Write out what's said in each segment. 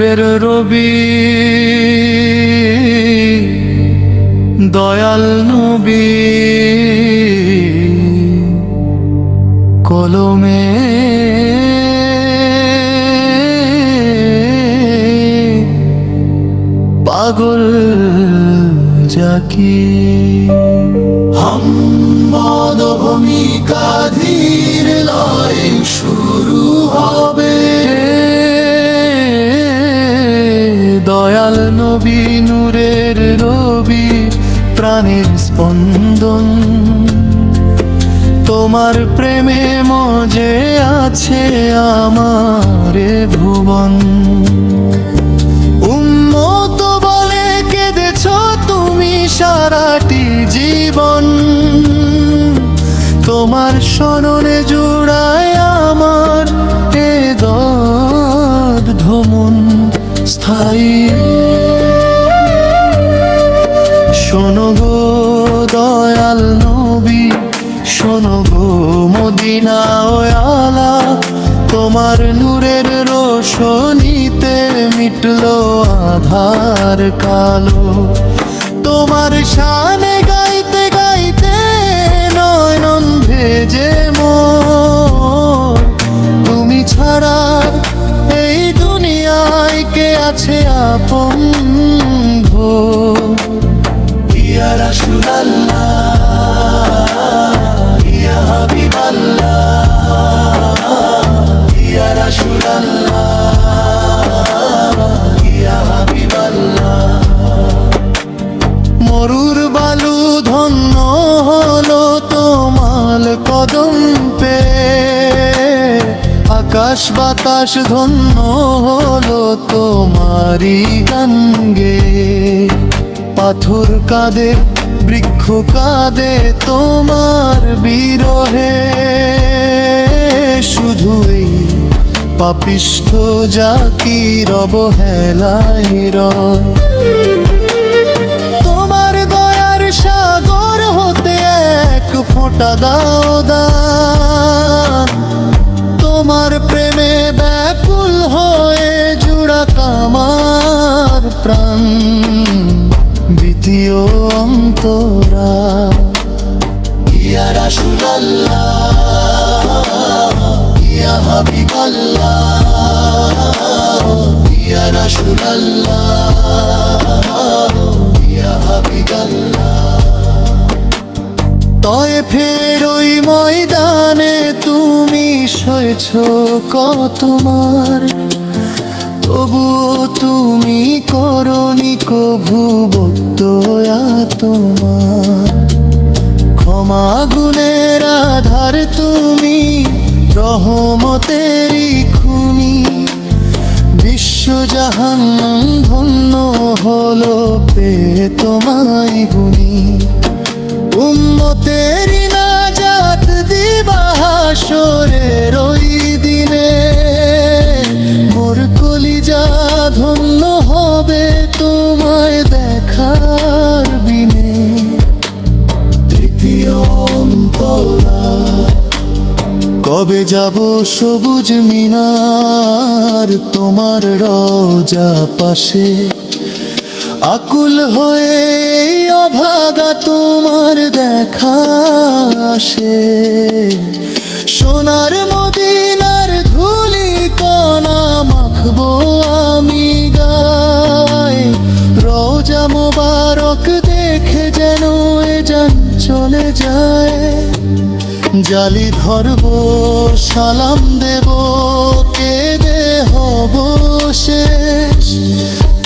নূরের রবি দয়াল নবী কলমে পাগল জাকি হাম্মদ ভূমিকা ধীর লয় শুরু হবে দয়াল নবী নূরের রবি প্রাণের স্পন্দন তোমার প্রেমে মজে আছে আমার ভুবন উম্মত বলে কেঁদেছ তুমি সারাটি জীবন তোমার স্মরণে জুড়ায় আমার এ দগ্ধ মন স্থায়ী শোনো গো দয়াল নবী শোনো গো মদিনা ওয়ালা তোমার নূরের রোশনীতে মিটলো আধার কালো তোমার শানে গাইতে গাইতে নয়ন ভেজে মোর তুমি ছাড়া এই দুনিয়ায় কে আছে আপন গো ইয়া রাসূলুল্লাহ ইয়া হাবিবাল্লাহ ইয়া রাসূলুল্লাহ ইয়া হাবিবাল্লাহ মরুর বালু ধন্য হলো তোমার কদম পে আকাশ বাতাস ধন্য হলো তোমারি গান গে পাথর কাঁদে বৃক্ষ কাঁদে তোমার বিরহে শুধুই পাপিষ্ঠ জাতির অবহেলায় রয় তোমার দয়ার সাগর হতে এক ফোঁটা দাও দান তোমার প্রেমে ব্যাকুল হয়ে জুড়া কামার প্রাণ দ্বিতীয় অন্তরা ইয়া রাসূলুল্লাহ ইয়া হাবিবাল্লাহ ইয়া রাসূলুল্লাহ ইয়া হাবিবাল্লাহ তয়েফের ওই ময়দানে তুমি সয়েছ কতবার তবুও তুমি করনি কভু বক্তয়া তোমার ক্ষমা গুণের আধার তুমি রহমতেরই খুনি বিশ্বজাহান ধন্য হলো পেয়ে তোমায় গুণী উম্মতেরই নাজাত দিবা হাসরের ওই দিনে মোর কলিজা ধন্য হবে তোমায় দেখার বিনে তৃতীয় অন্তরা কবে যাব সবুজ মিনার তোমার রোজা পাশে আকুল হয়ে অভাগা তোমার দেখা আসে সোনার মদিনার ধুলি কণা মাখবো আমি গায়ে রোজা মোবারক দেখে যেন এ জান চলে যায় জালি ধরবো সালাম দেব কেঁদে হব শেষ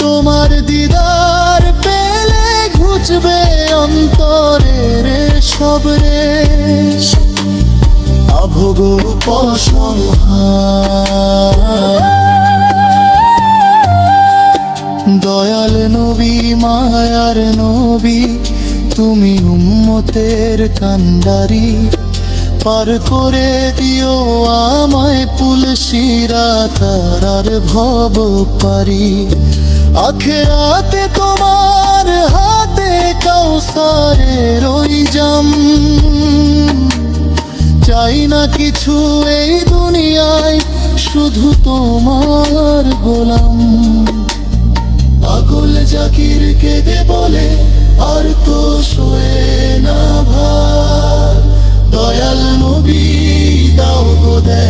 তোমার দিদার পেলে ঘুচবে অন্তরের সব রেশ আভোগ উপসংহার দয়াল নবী মায়ার নবী তুমি উম্মতের কান্ডারি পার করে দিও আমায় পুলসিরা তারার ভব পারি আখিরাতে তোমার হাতে কাউসারের ওই জাম চাই না কিছু এই দুনিয়ায় শুধু তোমার গোলাম। জাকির কেঁদে বলে আর তো শোয়ে না ভার, দয়াল নবী দাও গো দেখা।